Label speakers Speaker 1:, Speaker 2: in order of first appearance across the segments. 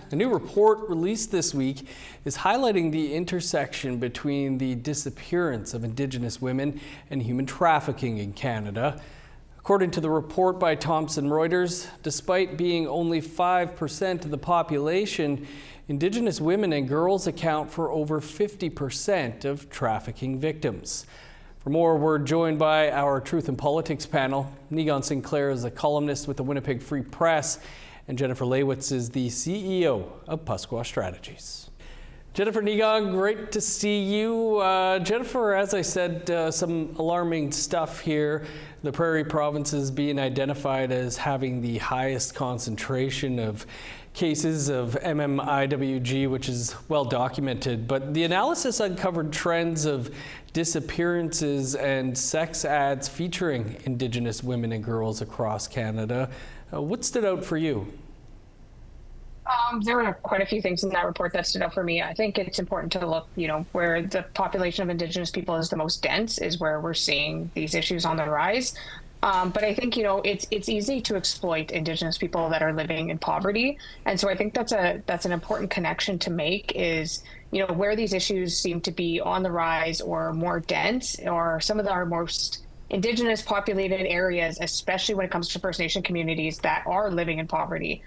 Speaker 1: A new report released this week is highlighting the intersection between the disappearance of Indigenous women and human trafficking in Canada. According to the report by Thomson Reuters, despite being only 5% of the population, Indigenous women and girls account for over 50% of trafficking victims. For more, we're joined by our Truth and Politics panel. Niigaan Sinclair is a columnist with the Winnipeg Free Press, and Jennifer Laewetz is the CEO of Paskwâw Strategies. Jennifer, Niigaan, great to see you. Jennifer, as I said, some alarming stuff here. The Prairie provinces being identified as having the highest concentration of cases of MMIWG, which is well documented, but the analysis uncovered trends of disappearances and sex ads featuring Indigenous women and girls across Canada. What stood out for you?
Speaker 2: There were quite a few things in that report that stood out for me. I think it's important to look, where the population of Indigenous people is the most dense is where we're seeing these issues on the rise. But I think, it's easy to exploit Indigenous people that are living in poverty. And so I think that's an important connection to make is, where these issues seem to be on the rise or more dense, or some of our most Indigenous populated areas, especially when it comes to First Nation communities that are living in poverty.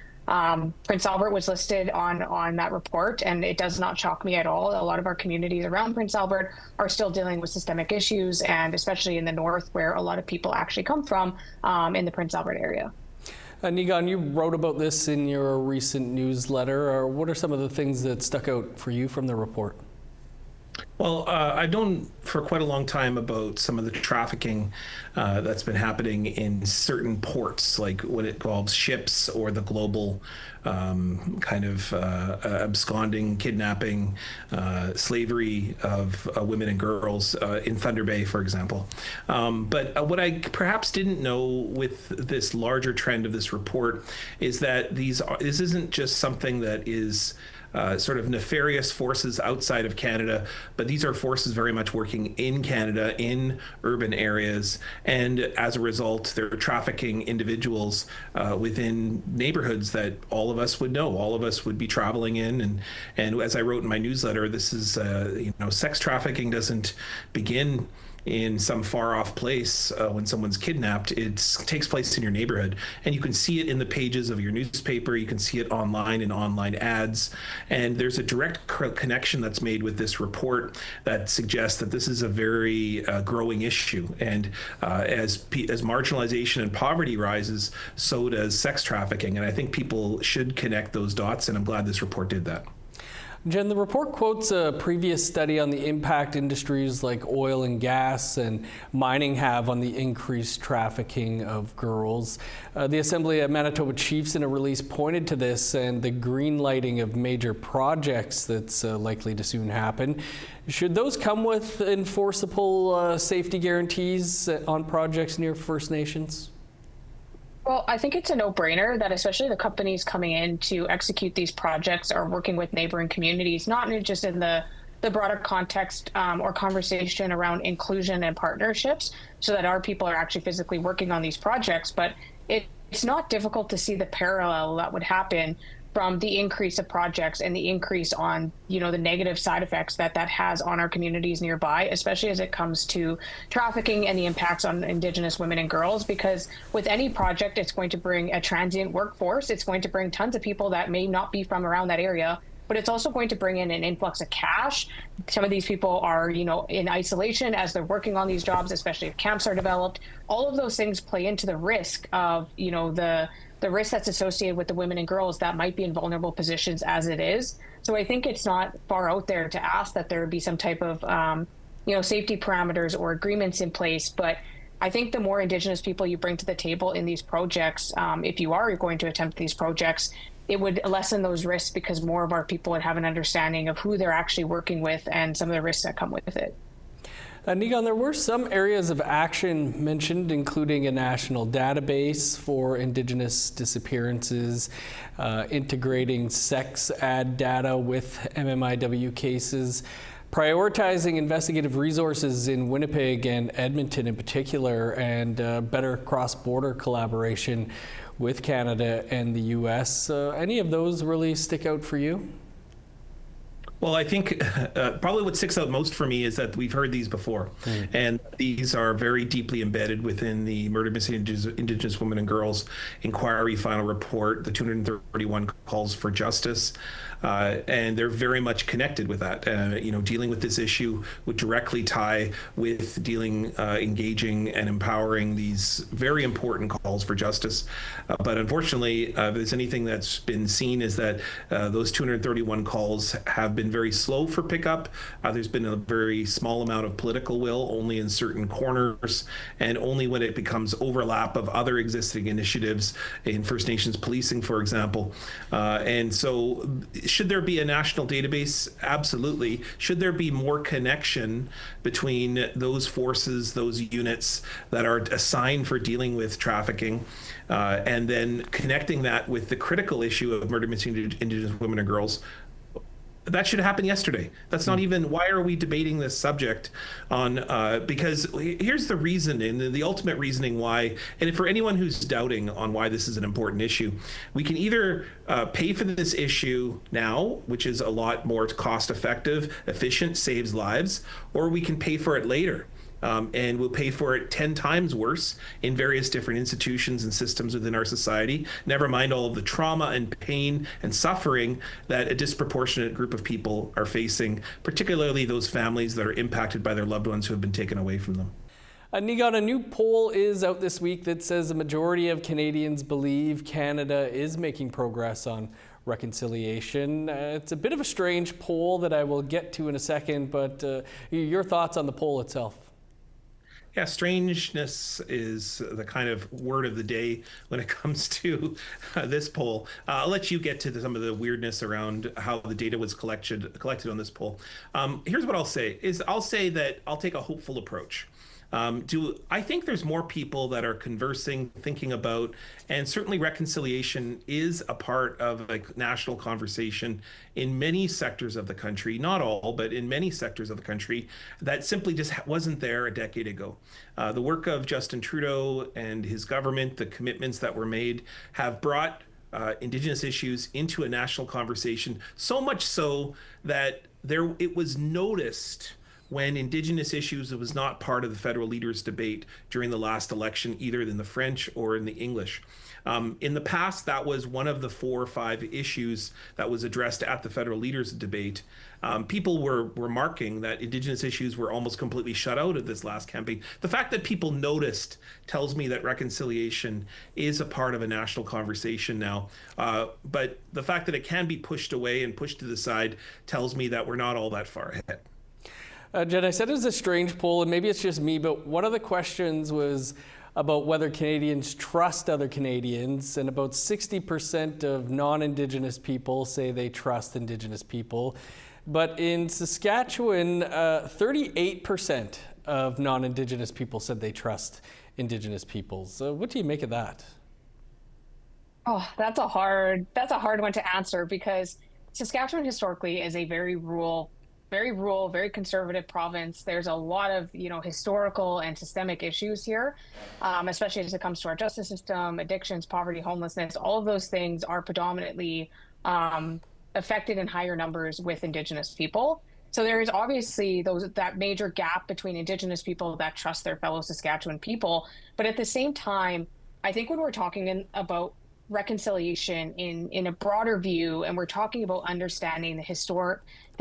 Speaker 2: Prince Albert was listed on that report, and it does not shock me at all. A lot of our communities around Prince Albert are still dealing with systemic issues, and especially in the north, where a lot of people actually come from in the Prince Albert area.
Speaker 1: Niigaan, you wrote about this in your recent newsletter. What are some of the things that stuck out for you from the report?
Speaker 3: Well, I've known for quite a long time about some of the trafficking that's been happening in certain ports, like when it involves ships or the global absconding, kidnapping, slavery of women and girls in Thunder Bay, for example. But what I perhaps didn't know with this larger trend of this report is that this isn't just something that is sort of nefarious forces outside of Canada, but these are forces very much working in Canada, in urban areas, and as a result, they're trafficking individuals within neighborhoods that all of us would know, all of us would be traveling in. And as I wrote in my newsletter, this is, sex trafficking doesn't begin in some far-off place when someone's kidnapped. It takes place in your neighborhood, and you can see it in the pages of your newspaper. You can see it online in online ads, and there's a direct connection that's made with this report that suggests that this is a very growing issue. And as marginalization and poverty rises, so does sex trafficking. And I think people should connect those dots, and I'm glad this report did that.
Speaker 1: Jen, the report quotes a previous study on the impact industries like oil and gas and mining have on the increased trafficking of girls. The Assembly of Manitoba Chiefs in a release pointed to this and the green lighting of major projects that's likely to soon happen. Should those come with enforceable safety guarantees on projects near First Nations?
Speaker 2: Well, I think it's a no-brainer that especially the companies coming in to execute these projects are working with neighboring communities, not just in the broader context or conversation around inclusion and partnerships, so that our people are actually physically working on these projects. But it's not difficult to see the parallel that would happen from the increase of projects and the increase on, the negative side effects that has on our communities nearby, especially as it comes to trafficking and the impacts on Indigenous women and girls. Because with any project, it's going to bring a transient workforce. It's going to bring tons of people that may not be from around that area, but it's also going to bring in an influx of cash. Some of these people are, in isolation as they're working on these jobs, especially if camps are developed. All of those things play into the risk of, the risk that's associated with the women and girls that might be in vulnerable positions as it is. So I think it's not far out there to ask that there be some type of, safety parameters or agreements in place. But I think the more Indigenous people you bring to the table in these projects, if you are going to attempt these projects, it would lessen those risks because more of our people would have an understanding of who they're actually working with and some of the risks that come with it.
Speaker 1: Niigaan, there were some areas of action mentioned, including a national database for Indigenous disappearances, integrating sex ad data with MMIW cases, prioritizing investigative resources in Winnipeg and Edmonton in particular, and better cross-border collaboration with Canada and the U.S. Any of those really stick out for you?
Speaker 3: Well, I think probably what sticks out most for me is that we've heard these before, and these are very deeply embedded within the Murdered Missing Indigenous Women and Girls Inquiry Final Report, the 231 calls for justice, and they're very much connected with that. Dealing with this issue would directly tie with engaging and empowering these very important calls for justice. But unfortunately, if there's anything that's been seen is that those 231 calls have been very slow for pickup. There's been a very small amount of political will, only in certain corners, and only when it becomes overlap of other existing initiatives in First Nations policing, for example. And so should there be a national database? Absolutely. Should there be more connection between those forces, those units that are assigned for dealing with trafficking, and then connecting that with the critical issue of murdered missing Indigenous women and girls? That should happen yesterday. That's not even, why are we debating this subject on, because here's the reason, and the ultimate reasoning why, and for anyone who's doubting on why this is an important issue, we can either pay for this issue now, which is a lot more cost effective, efficient, saves lives, or we can pay for it later. And we'll pay for it 10 times worse in various different institutions and systems within our society. Never mind all of the trauma and pain and suffering that a disproportionate group of people are facing, particularly those families that are impacted by their loved ones who have been taken away from them.
Speaker 1: Niigaan, a new poll is out this week that says a majority of Canadians believe Canada is making progress on reconciliation. It's a bit of a strange poll that I will get to in a second, but your thoughts on the poll itself?
Speaker 3: Yeah, strangeness is the kind of word of the day when it comes to this poll. I'll let you get to some of the weirdness around how the data was collected on this poll. Here's what I'll say that I'll take a hopeful approach. I think there's more people that are conversing, thinking about, and certainly reconciliation is a part of a national conversation in many sectors of the country, not all, but in many sectors of the country that simply just wasn't there a decade ago. The work of Justin Trudeau and his government, the commitments that were made, have brought Indigenous issues into a national conversation, so much so that it was noticed when Indigenous issues was not part of the federal leaders' debate during the last election, either in the French or in the English. In the past, that was one of the 4 or 5 issues that was addressed at the federal leaders' debate. People were remarking that Indigenous issues were almost completely shut out of this last campaign. The fact that people noticed tells me that reconciliation is a part of a national conversation now. But the fact that it can be pushed away and pushed to the side tells me that we're not all that far ahead.
Speaker 1: Jen, I said it was a strange poll, and maybe it's just me, but one of the questions was about whether Canadians trust other Canadians, and about 60% of non-Indigenous people say they trust Indigenous people. But in Saskatchewan, 38% of non-Indigenous people said they trust Indigenous peoples. So what do you make of that?
Speaker 2: Oh, that's a hard one to answer, because Saskatchewan historically is a very rural, very conservative province. There's a lot of, historical and systemic issues here, especially as it comes to our justice system, addictions, poverty, homelessness. All of those things are predominantly affected in higher numbers with Indigenous people. So there is obviously that major gap between Indigenous people that trust their fellow Saskatchewan people. But at the same time, I think when we're talking about reconciliation in a broader view, and we're talking about understanding the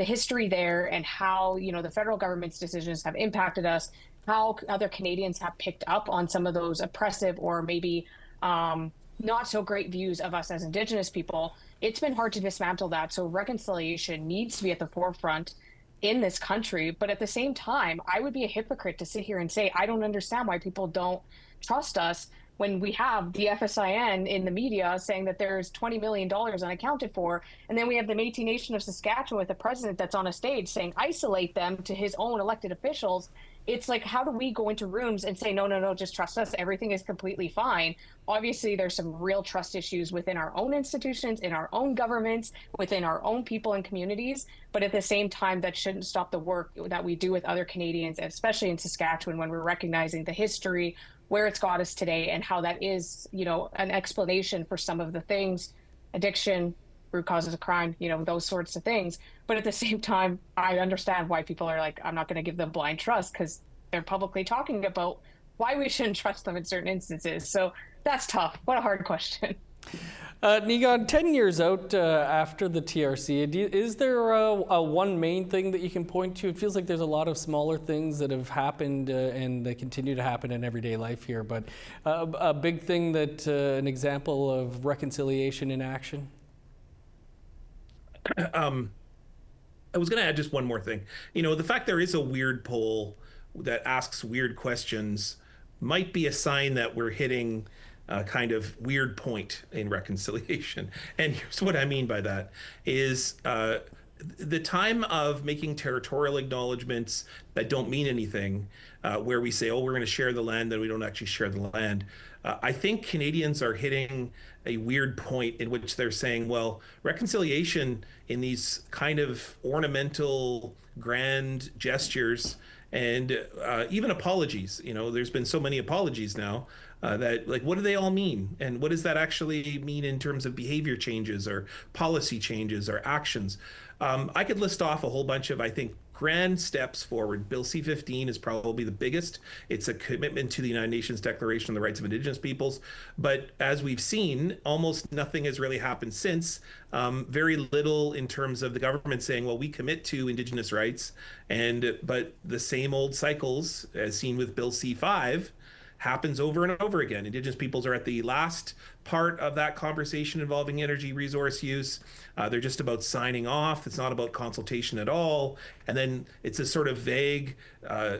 Speaker 2: history there, and how the federal government's decisions have impacted us, how other Canadians have picked up on some of those oppressive or maybe not so great views of us as Indigenous people, it's been hard to dismantle that. So reconciliation needs to be at the forefront in this country. But at the same time, I would be a hypocrite to sit here and say I don't understand why people don't trust us, when we have the FSIN in the media saying that there's $20 million unaccounted for. And then we have the Métis Nation of Saskatchewan with a president that's on a stage saying isolate them to his own elected officials. It's like, how do we go into rooms and say, no, just trust us, everything is completely fine? Obviously, there's some real trust issues within our own institutions, in our own governments, within our own people and communities. But at the same time, that shouldn't stop the work that we do with other Canadians, especially in Saskatchewan, when we're recognizing the history where it's got us today and how that is, an explanation for some of the things, addiction, root causes of crime, those sorts of things. But at the same time, I understand why people are like, I'm not going to give them blind trust, because they're publicly talking about why we shouldn't trust them in certain instances. So that's tough. What a hard question.
Speaker 1: Niigaan, 10 years out after the TRC, is there a one main thing that you can point to? It feels like there's a lot of smaller things that have happened and that continue to happen in everyday life here, but a big thing that, an example of reconciliation in action?
Speaker 3: I was going to add just one more thing. The fact there is a weird poll that asks weird questions might be a sign that we're hitting a kind of weird point in reconciliation. And here's what I mean by that is the time of making territorial acknowledgements that don't mean anything, where we say, oh, we're going to share the land, then we don't actually share the land. I think Canadians are hitting a weird point in which they're saying, well, reconciliation in these kind of ornamental, grand gestures and even apologies, there's been so many apologies now that, like, what do they all mean? And what does that actually mean in terms of behavior changes or policy changes or actions? I could list off a whole bunch of, I think, grand steps forward. Bill C-15 is probably the biggest. It's a commitment to the United Nations Declaration on the Rights of Indigenous Peoples. But as we've seen, almost nothing has really happened since. Very little in terms of the government saying, well, we commit to Indigenous rights. But the same old cycles, as seen with Bill C-5, happens over and over again. Indigenous peoples are at the last part of that conversation involving energy resource use. They're just about signing off. It's not about consultation at all. And then it's a sort of vague,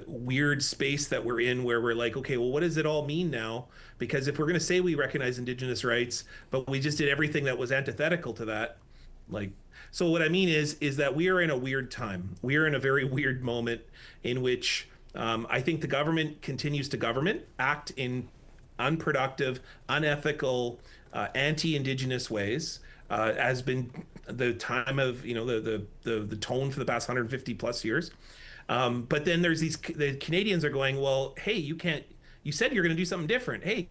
Speaker 3: weird space that we're in where we're like, okay, well, what does it all mean now? Because if we're going to say we recognize Indigenous rights, but we just did everything that was antithetical to that, so what I mean is that we are in a weird time. We are in a very weird moment in which I think the government continues to act in unproductive, unethical, anti-Indigenous ways, has been the time of, the tone for the past 150 plus years. But then there's the Canadians are going, well, hey, you said you're going to do something different. Hey,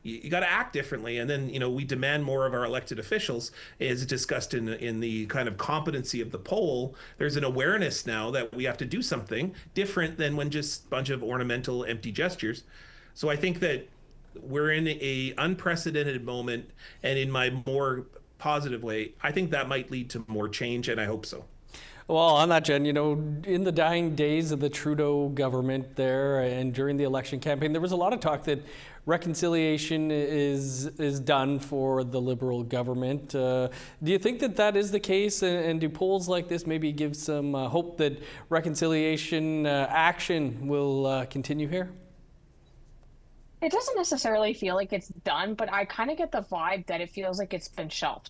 Speaker 3: you got to act differently. And then, we demand more of our elected officials, as discussed in the kind of competency of the poll. There's an awareness now that we have to do something different than when just a bunch of ornamental, empty gestures. So I think that we're in a unprecedented moment, and in my more positive way, I think that might lead to more change, and I hope so.
Speaker 1: Well, on that, Jen, in the dying days of the Trudeau government there and during the election campaign, there was a lot of talk that reconciliation is done for the Liberal government. Do you think that is the case? And do polls like this maybe give some hope that reconciliation action will continue here?
Speaker 2: It doesn't necessarily feel like it's done, but I kind of get the vibe that it feels like it's been shelved.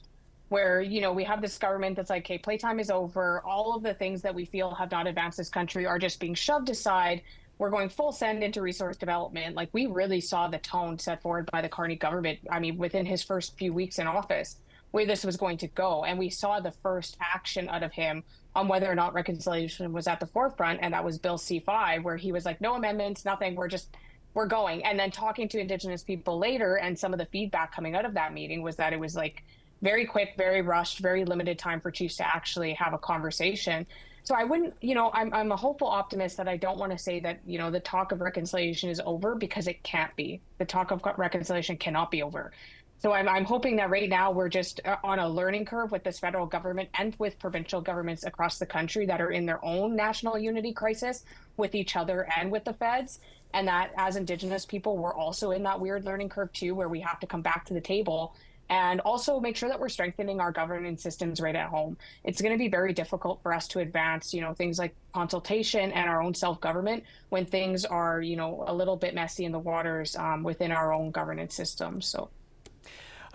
Speaker 2: Where, we have this government that's like, okay, playtime is over. All of the things that we feel have not advanced this country are just being shoved aside. We're going full send into resource development. Like, we really saw the tone set forward by the Carney government. I mean, within his first few weeks in office, where this was going to go. And we saw the first action out of him on whether or not reconciliation was at the forefront. And that was Bill C-5, where he was like, no amendments, nothing. We're going. And then talking to Indigenous people later, and some of the feedback coming out of that meeting was that it was like, very quick, very rushed, very limited time for chiefs to actually have a conversation. So I wouldn't, I'm a hopeful optimist that I don't want to say that, the talk of reconciliation is over, because it can't be. The talk of reconciliation cannot be over. So I'm hoping that right now we're just on a learning curve with this federal government and with provincial governments across the country that are in their own national unity crisis with each other and with the feds. And that as Indigenous people, we're also in that weird learning curve too, where we have to come back to the table and also make sure that we're strengthening our governance systems right at home. It's going to be very difficult for us to advance, things like consultation and our own self-government when things are, a little bit messy in the waters within our own governance system. So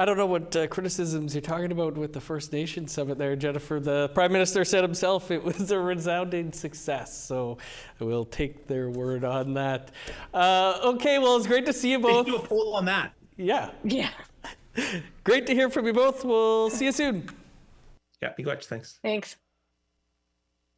Speaker 1: I don't know what criticisms you're talking about with the First Nations Summit there, Jennifer. The Prime Minister said himself it was a resounding success, so we'll take their word on that. Okay, well, it's great to see you both.
Speaker 3: They do a poll on that.
Speaker 1: Yeah.
Speaker 2: Yeah.
Speaker 1: Great to hear from you both. We'll see you soon.
Speaker 3: Yeah, be glad. Thanks.
Speaker 2: Thanks.